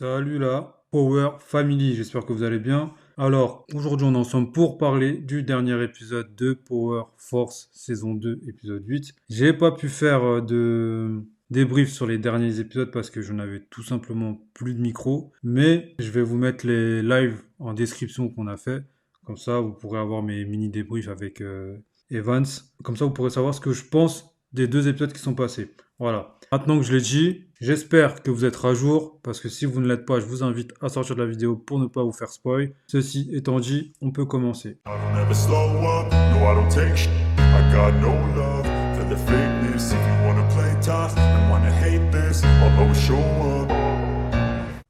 Salut la Power Family, j'espère que vous allez bien. Alors, aujourd'hui on est ensemble pour parler du dernier épisode de Power Force saison 2, épisode 8. J'ai pas pu faire de débrief sur les derniers épisodes parce que je n'avais tout simplement plus de micro, mais je vais vous mettre les lives en description qu'on a fait. Comme ça, vous pourrez avoir mes mini débriefs avec Evans. Comme ça, vous pourrez savoir ce que je pense des deux épisodes qui sont passés. Voilà. Maintenant que je l'ai dit, j'espère que vous êtes à jour, parce que si vous ne l'êtes pas, je vous invite à sortir de la vidéo pour ne pas vous faire spoil. Ceci étant dit, on peut commencer. I don't ever slow up, no I don't take shit. I got no love for the fakeness. If you wanna play tough and wanna hate this, I'll always show up.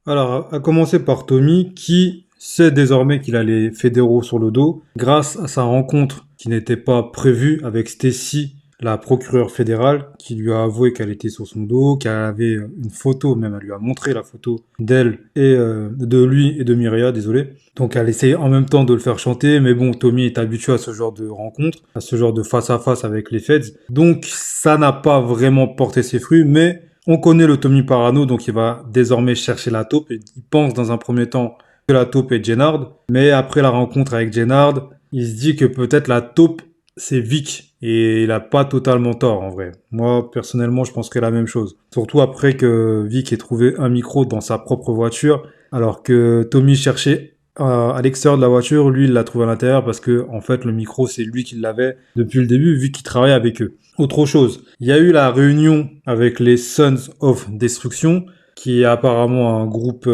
Alors, à commencer par Tommy, qui sait désormais qu'il a les fédéraux sur le dos, grâce à sa rencontre qui n'était pas prévue avec Stacy, la procureure fédérale, qui lui a avoué qu'elle était sur son dos, qu'elle avait une photo, même elle lui a montré la photo d'elle et de lui et de Mireia, désolé. Donc elle essaye en même temps de le faire chanter, mais bon, Tommy est habitué à ce genre de rencontre, à ce genre de face-à-face avec les feds. Donc ça n'a pas vraiment porté ses fruits, mais on connaît le Tommy Parano, donc il va désormais chercher la taupe, et il pense dans un premier temps que la taupe est Jenard, mais après la rencontre avec Jenard, il se dit que peut-être la taupe c'est Vic, et il a pas totalement tort en vrai. Moi personnellement je penserais la même chose. Surtout après que Vic ait trouvé un micro dans sa propre voiture, alors que Tommy cherchait à l'extérieur de la voiture, lui il l'a trouvé à l'intérieur parce que en fait le micro c'est lui qui l'avait depuis le début vu qu'il travaillait avec eux. Autre chose, il y a eu la réunion avec les Sons of Destruction, qui est apparemment un groupe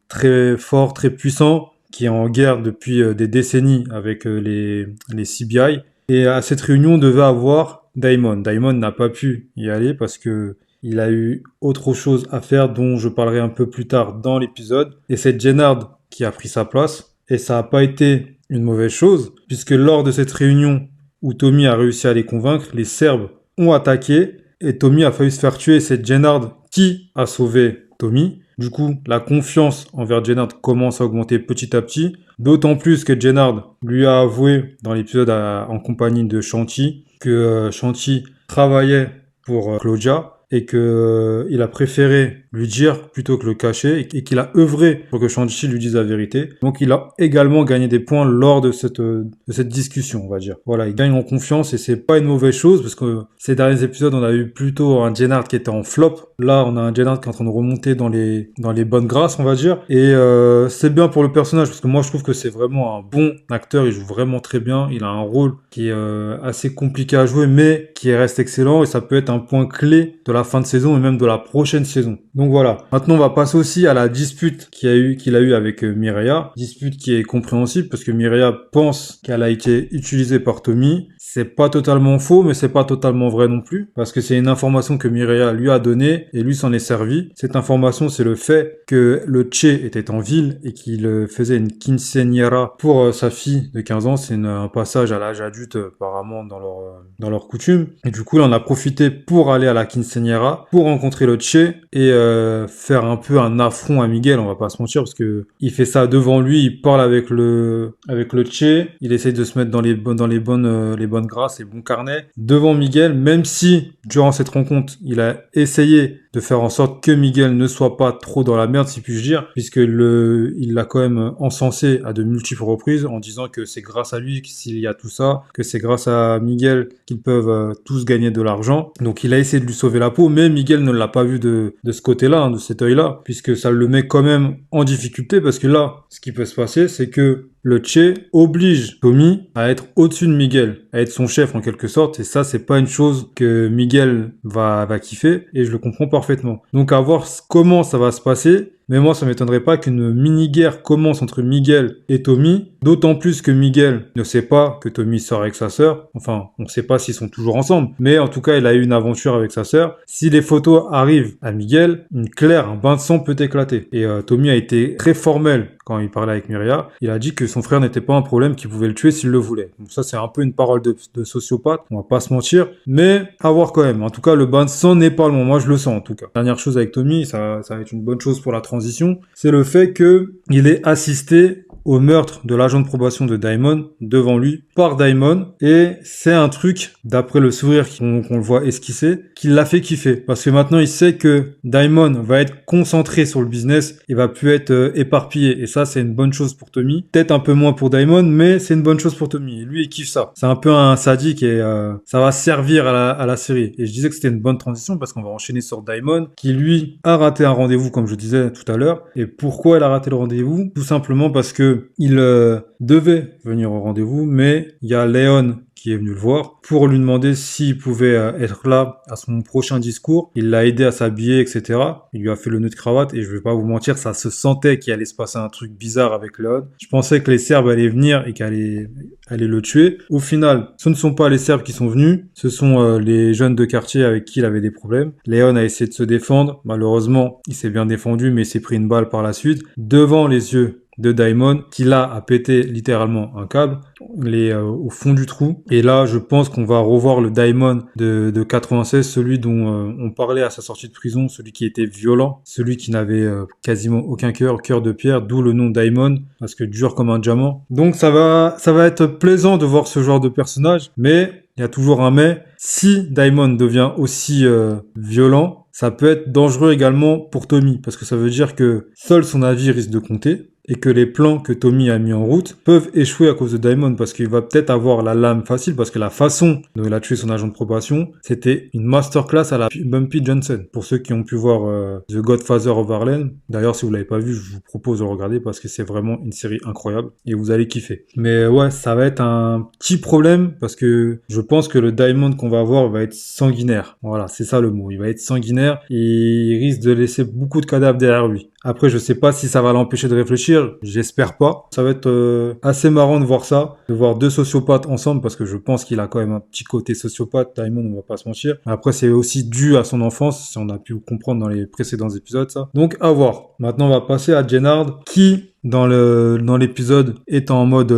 très fort, très puissant, qui est en guerre depuis des décennies avec les CBI. Et à cette réunion, on devait avoir Daimon. Daimon n'a pas pu y aller parce que il a eu autre chose à faire dont je parlerai un peu plus tard dans l'épisode. Et c'est Jenard qui a pris sa place. Et ça n'a pas été une mauvaise chose, puisque lors de cette réunion où Tommy a réussi à les convaincre, les Serbes ont attaqué et Tommy a failli se faire tuer. C'est Jenard qui a sauvé Tommy. Du coup, la confiance envers Jenard commence à augmenter petit à petit. D'autant plus que Jenard lui a avoué dans l'épisode en compagnie de Shanti que Shanti travaillait pour Claudia et que il a préféré lui dire plutôt que le cacher et qu'il a œuvré pour que Shanti lui dise la vérité. Donc il a également gagné des points lors de cette discussion, on va dire. Voilà, il gagne en confiance et c'est pas une mauvaise chose parce que ces derniers épisodes, on a eu plutôt un Jenard qui était en flop. Là, on a un Jenard qui est en train de remonter dans les bonnes grâces, on va dire. Et c'est bien pour le personnage parce que moi, je trouve que c'est vraiment un bon acteur. Il joue vraiment très bien. Il a un rôle qui est assez compliqué à jouer, mais qui reste excellent et ça peut être un point clé de la fin de saison et même de la prochaine saison. Donc voilà. Maintenant, on va passer aussi à la dispute qu'il a eu avec Mireia. Dispute qui est compréhensible parce que Mireia pense qu'elle a été utilisée par Tommy. C'est pas totalement faux, mais c'est pas totalement vrai non plus, parce que c'est une information que Mireia lui a donnée et lui s'en est servi. Cette information, c'est le fait que le Che était en ville et qu'il faisait une quinceañera pour sa fille de 15 ans. C'est un passage à l'âge adulte apparemment dans leur coutume. Et du coup, là, on a profité pour aller à la quinceañera, pour rencontrer le Che et faire un peu un affront à Miguel, on va pas se mentir, parce que il fait ça devant lui, il parle avec le Che, il essaye de se mettre dans les bonnes grâces et bons carnets devant Miguel, même si durant cette rencontre il a essayé de faire en sorte que Miguel ne soit pas trop dans la merde, si puis-je dire, puisque il l'a quand même encensé à de multiples reprises en disant que c'est grâce à lui s'il y a tout ça, que c'est grâce à Miguel qu'ils peuvent tous gagner de l'argent. Donc il a essayé de lui sauver la peau, mais Miguel ne l'a pas vu de ce côté-là, de cet œil-là, puisque ça le met quand même en difficulté, parce que là, ce qui peut se passer, c'est que le Che oblige Tommy à être au-dessus de Miguel, à être son chef en quelque sorte, et ça c'est pas une chose que Miguel va kiffer, et je le comprends parfaitement. Donc à voir comment ça va se passer, mais moi ça m'étonnerait pas qu'une mini-guerre commence entre Miguel et Tommy, d'autant plus que Miguel ne sait pas que Tommy sort avec sa sœur, enfin on sait pas s'ils sont toujours ensemble, mais en tout cas il a eu une aventure avec sa sœur. Si les photos arrivent à Miguel, un bain de sang peut éclater, et Tommy a été très formel quand il parlait avec Mireia, il a dit que son frère n'était pas un problème, qu'il pouvait le tuer s'il le voulait. Donc ça, c'est un peu une parole de sociopathe, on va pas se mentir, mais à voir quand même. En tout cas, le bain de sang n'est pas loin, moi je le sens en tout cas. Dernière chose avec Tommy, ça va être une bonne chose pour la transition, c'est le fait que il est assisté au meurtre de l'agent de probation de Daimon devant lui par Daimon. Et c'est un truc, d'après le sourire qu'on le voit esquisser, qui l'a fait kiffer. Parce que maintenant, il sait que Daimon va être concentré sur le business et va plus être éparpillé. Et ça, c'est une bonne chose pour Tommy. Peut-être un peu moins pour Daimon, mais c'est une bonne chose pour Tommy. Et lui, il kiffe ça. C'est un peu un sadique et ça va servir à la série. Et je disais que c'était une bonne transition parce qu'on va enchaîner sur Daimon, qui lui a raté un rendez-vous, comme je disais tout à l'heure. Et pourquoi il a raté le rendez-vous? Tout simplement parce que il devait venir au rendez-vous, mais il y a Léon qui est venu le voir pour lui demander s'il pouvait être là à son prochain discours. Il l'a aidé à s'habiller, etc. Il lui a fait le nœud de cravate et je vais pas vous mentir, ça se sentait qu'il allait se passer un truc bizarre avec Léon. Je pensais que les Serbes allaient venir et qu'allaient le tuer. Au final, ce ne sont pas les Serbes qui sont venus, ce sont les jeunes de quartier avec qui il avait des problèmes. Léon a essayé de se défendre. Malheureusement, il s'est bien défendu, mais il s'est pris une balle par la suite devant les yeux de Daimon, qui là a pété littéralement un câble, au fond du trou. Et là, je pense qu'on va revoir le Daimon de 96, celui dont on parlait à sa sortie de prison, celui qui était violent, celui qui n'avait quasiment aucun cœur de pierre, d'où le nom Daimon, parce que dur comme un diamant. Donc ça va être plaisant de voir ce genre de personnage, mais il y a toujours un mais. Si Daimon devient aussi violent, ça peut être dangereux également pour Tommy, parce que ça veut dire que seul son avis risque de compter, et que les plans que Tommy a mis en route peuvent échouer à cause de Daimon, parce qu'il va peut-être avoir la lame facile, parce que la façon dont il a tué son agent de probation, c'était une masterclass à la Bumpy Johnson. Pour ceux qui ont pu voir The Godfather of Harlem, d'ailleurs si vous l'avez pas vu, je vous propose de le regarder, parce que c'est vraiment une série incroyable, et vous allez kiffer. Mais ouais, ça va être un petit problème, parce que je pense que le Daimon qu'on va avoir va être sanguinaire. Voilà, c'est ça le mot, il va être sanguinaire, et il risque de laisser beaucoup de cadavres derrière lui. Après, je sais pas si ça va l'empêcher de réfléchir, j'espère pas. Ça va être assez marrant de voir ça, de voir deux sociopathes ensemble, parce que je pense qu'il a quand même un petit côté sociopathe, Daimon, on va pas se mentir. Après, c'est aussi dû à son enfance, si on a pu le comprendre dans les précédents épisodes, ça. Donc, à voir. Maintenant, on va passer à Jenard, qui, dans l'épisode, est en mode...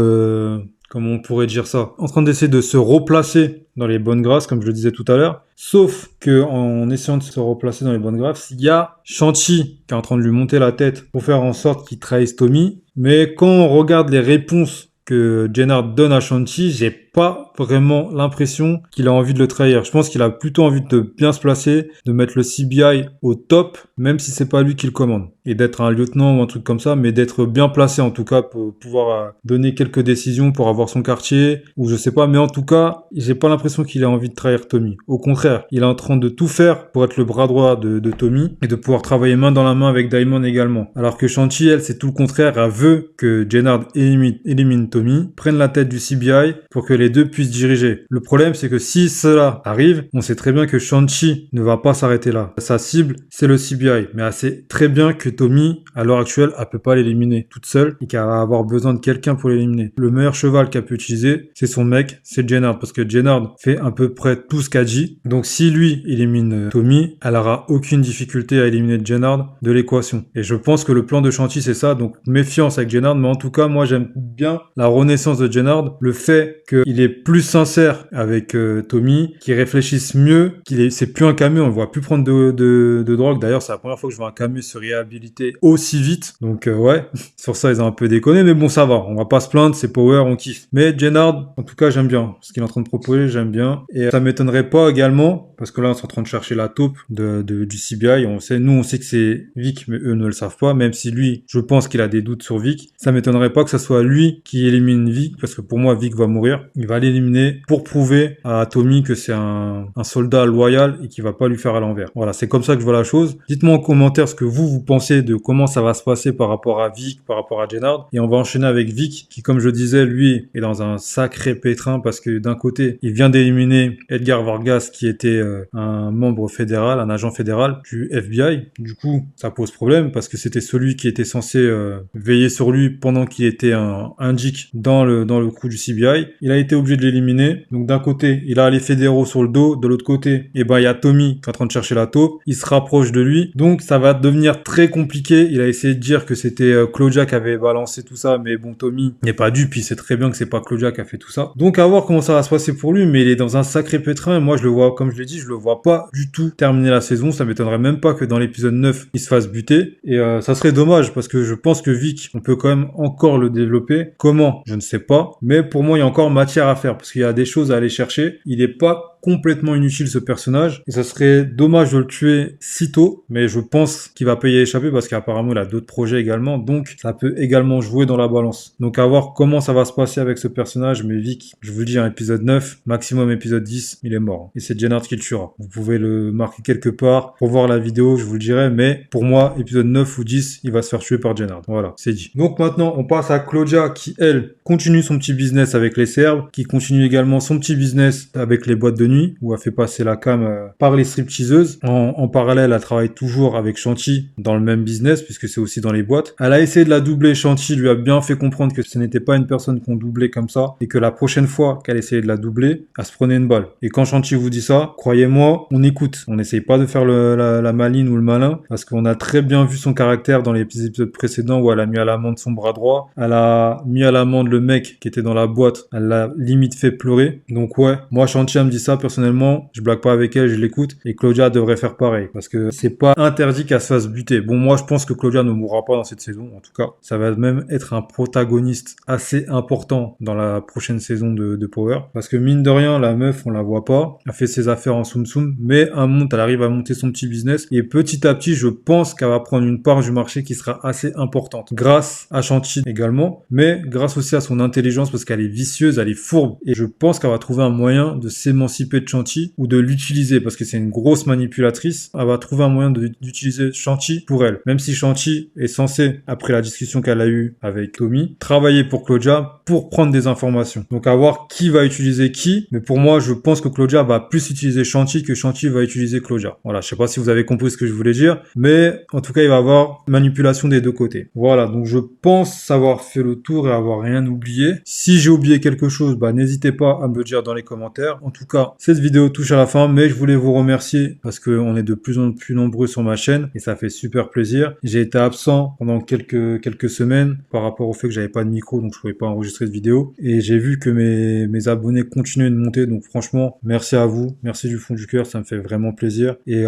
comment on pourrait dire ça, en train d'essayer de se replacer dans les bonnes grâces, comme je le disais tout à l'heure. Sauf que en essayant de se replacer dans les bonnes grâces, il y a Shanti qui est en train de lui monter la tête pour faire en sorte qu'il trahisse Tommy. Mais quand on regarde les réponses que Jenard donne à Shanti, j'ai pas vraiment l'impression qu'il a envie de le trahir. Je pense qu'il a plutôt envie de bien se placer, de mettre le CBI au top, même si c'est pas lui qui le commande. Et d'être un lieutenant ou un truc comme ça, mais d'être bien placé en tout cas pour pouvoir donner quelques décisions pour avoir son quartier, ou je sais pas, mais en tout cas, j'ai pas l'impression qu'il a envie de trahir Tommy. Au contraire, il est en train de tout faire pour être le bras droit de Tommy et de pouvoir travailler main dans la main avec Daimon également. Alors que Shanti, elle, c'est tout le contraire, elle veut que Jenard élimine Tommy, prenne la tête du CBI pour que les deux puissent diriger. Le problème, c'est que si cela arrive, on sait très bien que Shanti ne va pas s'arrêter là. Sa cible, c'est le CBI, mais elle sait très bien que Tommy, à l'heure actuelle, elle peut pas l'éliminer toute seule et qu'elle va avoir besoin de quelqu'un pour l'éliminer. Le meilleur cheval qu'elle peut utiliser, c'est son mec, c'est Jenard, parce que Jenard fait à peu près tout ce qu'a dit. Donc si lui élimine Tommy, elle aura aucune difficulté à éliminer Jenard de l'équation. Et je pense que le plan de Shanti, c'est ça, donc méfiance avec Jenard, mais en tout cas, moi j'aime bien la renaissance de Jenard, le fait qu'il est plus sincère avec Tommy, qu'il réfléchisse mieux, c'est plus un camion, on le voit plus prendre de drogue. D'ailleurs, c'est la première fois que je vois un camion se réhabiliter aussi vite. Donc ouais, sur ça, ils ont un peu déconné, mais bon, ça va. On va pas se plaindre, c'est power, on kiffe. Mais Jenard, en tout cas, j'aime bien. Ce qu'il est en train de proposer, j'aime bien. Et ça m'étonnerait pas également, parce que là, on est en train de chercher la taupe du CBI. On sait que c'est Vic, mais eux ne le savent pas, même si lui, je pense qu'il a des doutes sur Vic. Ça m'étonnerait pas que ça soit lui qui élimine Vic, parce que pour moi, Vic va mourir. Il va l'éliminer pour prouver à Tommy que c'est un soldat loyal et qu'il va pas lui faire à l'envers. Voilà, c'est comme ça que je vois la chose. Dites-moi en commentaire ce que vous pensez de comment ça va se passer par rapport à Vic, par rapport à Jenard. Et on va enchaîner avec Vic, qui, comme je disais, lui, est dans un sacré pétrin parce que d'un côté, il vient d'éliminer Edgar Vargas, qui était un membre fédéral, un agent fédéral du FBI. Du coup, ça pose problème parce que c'était celui qui était censé veiller sur lui pendant qu'il était un geek dans le crew du CBI. Il a été été obligé de l'éliminer. Donc d'un côté, il a les fédéraux sur le dos, de l'autre côté, il y a Tommy qui est en train de chercher la taupe, il se rapproche de lui, donc ça va devenir très compliqué. Il a essayé de dire que c'était Claudia qui avait balancé tout ça, mais bon, Tommy n'est pas dupe, il sait très bien que c'est pas Claudia qui a fait tout ça. Donc à voir comment ça va se passer pour lui, mais il est dans un sacré pétrin, et moi je le vois, comme je l'ai dit, je le vois pas du tout terminer la saison. Ça m'étonnerait même pas que dans l'épisode 9, il se fasse buter, et ça serait dommage, parce que je pense que Vic, on peut quand même encore le développer. Comment? Je ne sais pas, mais pour moi il y a encore matière à faire, parce qu'il y a des choses à aller chercher. Il est pas complètement inutile ce personnage, et ça serait dommage de le tuer si tôt, mais je pense qu'il va payer échapper parce qu'apparemment il a d'autres projets également, donc ça peut également jouer dans la balance. Donc à voir comment ça va se passer avec ce personnage, mais Vic, je vous le dis, un épisode 9, maximum épisode 10, il est mort. Et c'est Jenard qui le tuera. Vous pouvez le marquer quelque part pour voir la vidéo, je vous le dirai, mais pour moi, épisode 9 ou 10, il va se faire tuer par Jenard. Voilà, c'est dit. Donc maintenant, on passe à Claudia qui, elle, continue son petit business avec les Serbes, qui continue également son petit business avec les boîtes de nuit, où elle fait passer la cam par les stripteaseuses. En parallèle, elle travaille toujours avec Shanti dans le même business, puisque c'est aussi dans les boîtes. Elle a essayé de la doubler, Shanti lui a bien fait comprendre que ce n'était pas une personne qu'on doublait comme ça, et que la prochaine fois qu'elle essayait de la doubler, elle se prenait une balle. Et quand Shanti vous dit ça, croyez-moi, on écoute. On n'essaye pas de faire la maline ou le malin, parce qu'on a très bien vu son caractère dans les épisodes précédents où elle a mis à l'amende son bras droit, elle a mis à l'amende le mec qui était dans la boîte, elle l'a limite fait pleurer. Donc ouais, moi Shanti elle me dit ça personnellement, je blague pas avec elle, je l'écoute, et Claudia devrait faire pareil, parce que c'est pas interdit qu'elle se fasse buter. Bon, moi je pense que Claudia ne mourra pas dans cette saison, en tout cas. Ça va même être un protagoniste assez important dans la prochaine saison de Power, parce que mine de rien, la meuf, on la voit pas, elle fait ses affaires en soum soum, mais elle arrive à monter son petit business, et petit à petit, je pense qu'elle va prendre une part du marché qui sera assez importante, grâce à Shanti également, mais grâce aussi à son intelligence, parce qu'elle est vicieuse, elle est fourbe, et je pense qu'elle va trouver un moyen de s'émanciper de Shanti, ou de l'utiliser, parce que c'est une grosse manipulatrice. Elle va trouver un moyen d'utiliser Shanti pour elle, même si Shanti est censé, après la discussion qu'elle a eue avec Tommy, travailler pour Claudia pour prendre des informations. Donc à voir qui va utiliser qui, mais pour moi je pense que Claudia va plus utiliser Shanti que Shanti va utiliser Claudia. Voilà, je sais pas si vous avez compris ce que je voulais dire, mais en tout cas il va y avoir manipulation des deux côtés. Voilà, donc je pense avoir fait le tour et avoir rien oublié. Si j'ai oublié quelque chose, n'hésitez pas à me le dire dans les commentaires. En tout cas, cette vidéo touche à la fin, mais je voulais vous remercier parce qu'on est de plus en plus nombreux sur ma chaîne et ça fait super plaisir. J'ai été absent pendant quelques semaines par rapport au fait que j'avais pas de micro, donc je pouvais pas enregistrer de vidéo, et j'ai vu que mes abonnés continuaient de monter, donc franchement merci à vous, merci du fond du cœur, ça me fait vraiment plaisir. Et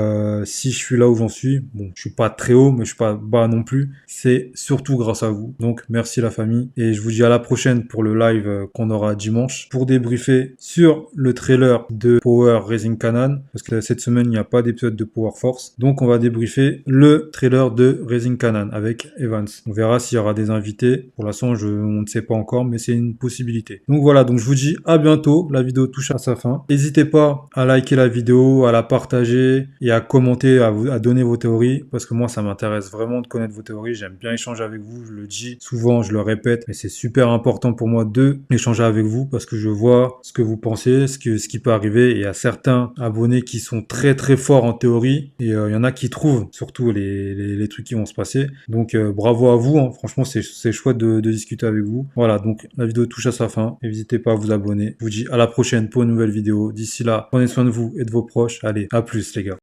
si je suis là où j'en suis, bon, je suis pas très haut mais je suis pas bas non plus, c'est surtout grâce à vous, donc merci la famille, et je vous dis à la prochaine pour le live qu'on aura dimanche pour débriefer sur le trailer de Power Rising Kanan, parce que cette semaine il n'y a pas d'épisode de Power Force, donc on va débriefer le trailer de Rising Kanan avec Evans. On verra s'il y aura des invités, pour l'instant on ne sait pas encore, mais c'est une possibilité. Donc voilà, donc je vous dis à bientôt, la vidéo touche à sa fin. N'hésitez pas à liker la vidéo, à la partager et à commenter, à donner vos théories, parce que moi ça m'intéresse vraiment de connaître vos théories, j'aime bien échanger avec vous, je le dis souvent, je le répète, mais c'est super important pour moi de échanger avec vous, parce que je vois ce que vous pensez, ce qui peut arriver, et il y a certains abonnés qui sont très très forts en théorie, et il y en a qui trouvent surtout les trucs qui vont se passer, donc bravo à vous, hein. Franchement c'est chouette de discuter avec vous. Voilà, donc la vidéo touche à sa fin, n'hésitez pas à vous abonner, je vous dis à la prochaine pour une nouvelle vidéo. D'ici là, prenez soin de vous et de vos proches, allez, à plus les gars.